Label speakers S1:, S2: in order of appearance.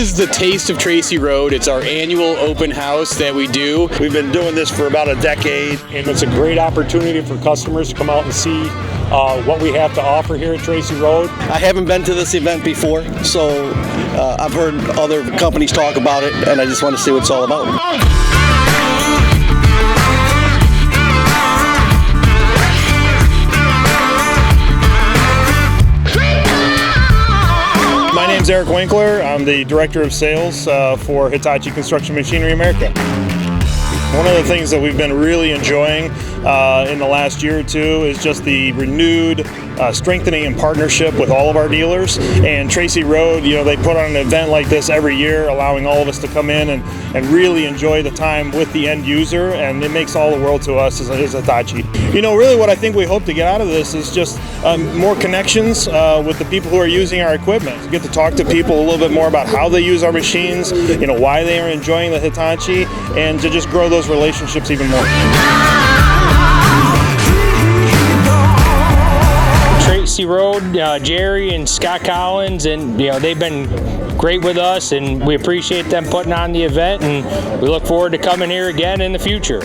S1: is the Taste of Tracey Road. It's our annual open house that we do.
S2: We've been doing this for about a decade,
S3: and it's a great opportunity for customers to come out and see what we have to offer here at Tracey Road.
S4: I haven't been to this event before, so I've heard other companies talk about it, and I just want to see what it's all about.
S3: My name's Eric Winkler. I'm the Director of Sales for Hitachi Construction Machinery America. One of the things that we've been really enjoying in the last year or two is just the renewed strengthening and partnership with all of our dealers. And Tracey Road, they put on an event like this every year, allowing all of us to come in and really enjoy the time with the end user, and it makes all the world to us as Hitachi. Really what I think we hope to get out of this is just more connections with the people who are using our equipment. We get to talk to people a little bit more about how they use our machines, why they are enjoying the Hitachi, and to just grow those relationships even more.
S5: Tracey Road, Jerry and Scott Collins, and they've been great with us, and we appreciate them putting on the event, and we look forward to coming here again in the future.